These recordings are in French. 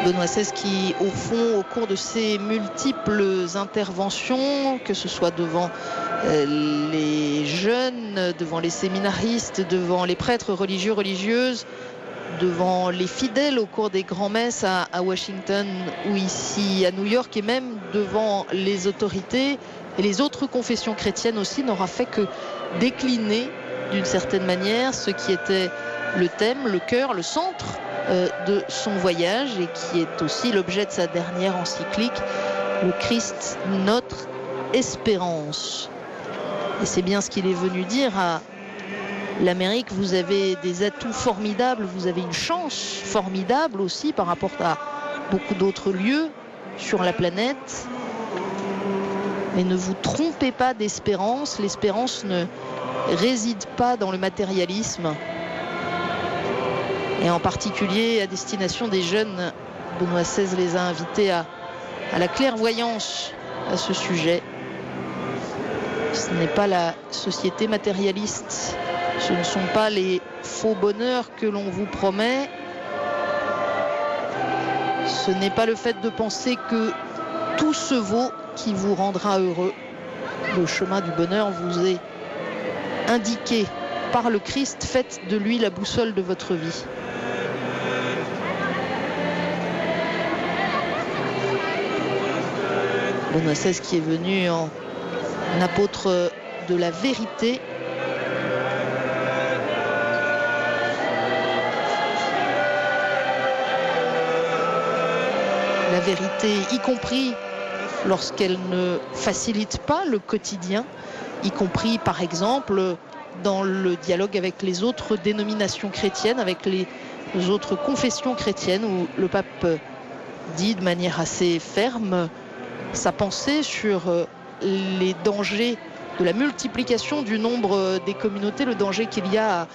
Benoît XVI qui, au fond, au cours de ses multiples interventions, que ce soit devant les jeunes, devant les séminaristes, devant les prêtres religieux, religieuses, devant les fidèles au cours des grands-messes à Washington ou ici à New York, et même devant les autorités et les autres confessions chrétiennes aussi, n'aura fait que décliner d'une certaine manière ce qui était le thème, le cœur, le centre de son voyage, et qui est aussi l'objet de sa dernière encyclique, le Christ, notre espérance. Et c'est bien ce qu'il est venu dire à l'Amérique. Vous avez des atouts formidables, vous avez une chance formidable aussi par rapport à beaucoup d'autres lieux sur la planète. Mais ne vous trompez pas d'espérance. L'espérance ne réside pas dans le matérialisme. Et en particulier à destination des jeunes, Benoît XVI les a invités à la clairvoyance à ce sujet. Ce n'est pas la société matérialiste. Ce ne sont pas les faux bonheurs que l'on vous promet. Ce n'est pas le fait de penser que tout se vaut qui vous rendra heureux. Le chemin du bonheur vous est indiqué par le Christ. Faites de lui la boussole de votre vie. Benoît XVI qui est venu en apôtre de la vérité. La vérité, y compris lorsqu'elle ne facilite pas le quotidien, y compris par exemple dans le dialogue avec les autres dénominations chrétiennes, avec les autres confessions chrétiennes, où le pape dit de manière assez ferme sa pensée sur les dangers de la multiplication du nombre des communautés, le danger qu'il y a à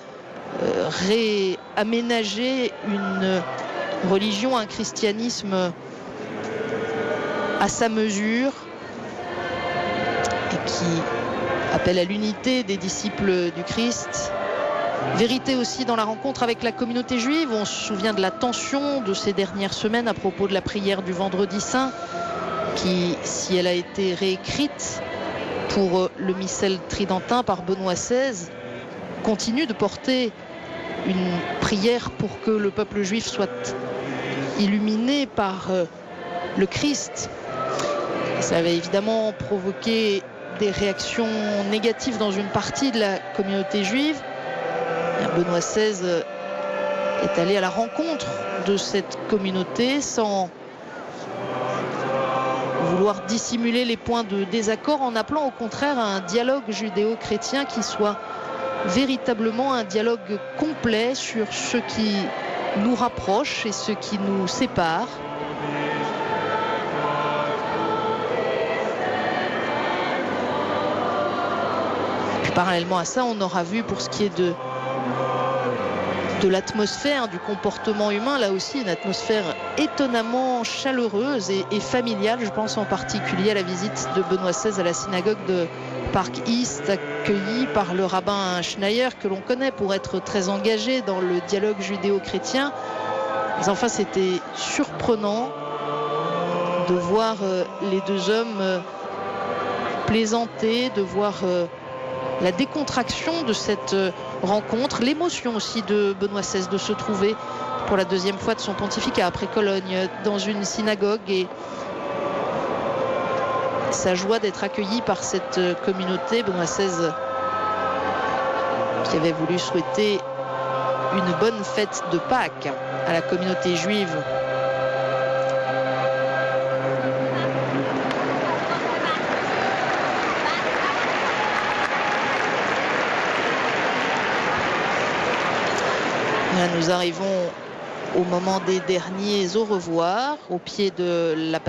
réaménager une religion, un christianisme à sa mesure, et qui appelle à l'unité des disciples du Christ. Vérité aussi dans la rencontre avec la communauté juive. On se souvient de la tension de ces dernières semaines à propos de la prière du Vendredi Saint, qui, si elle a été réécrite pour le missel tridentin par Benoît XVI, continue de porter une prière pour que le peuple juif soit illuminé par le Christ. Ça avait évidemment provoqué des réactions négatives dans une partie de la communauté juive. Benoît XVI est allé à la rencontre de cette communauté sans vouloir dissimuler les points de désaccord, en appelant au contraire à un dialogue judéo-chrétien qui soit véritablement un dialogue complet sur ce qui nous rapproche et ce qui nous sépare. Puis parallèlement à ça, on aura vu, pour ce qui est de l'atmosphère, du comportement humain, là aussi une atmosphère étonnamment chaleureuse et familiale. Je pense en particulier à la visite de Benoît XVI à la synagogue de Park East, accueilli par le rabbin Schneier, que l'on connaît pour être très engagé dans le dialogue judéo-chrétien. Mais enfin, c'était surprenant de voir les deux hommes plaisanter, de voir la décontraction de cette rencontre, l'émotion aussi de Benoît XVI de se trouver pour la deuxième fois de son pontificat après Cologne dans une synagogue, et sa joie d'être accueilli par cette communauté. Benoît XVI qui avait voulu souhaiter une bonne fête de Pâques à la communauté juive. Nous arrivons au moment des derniers au revoir, au pied de la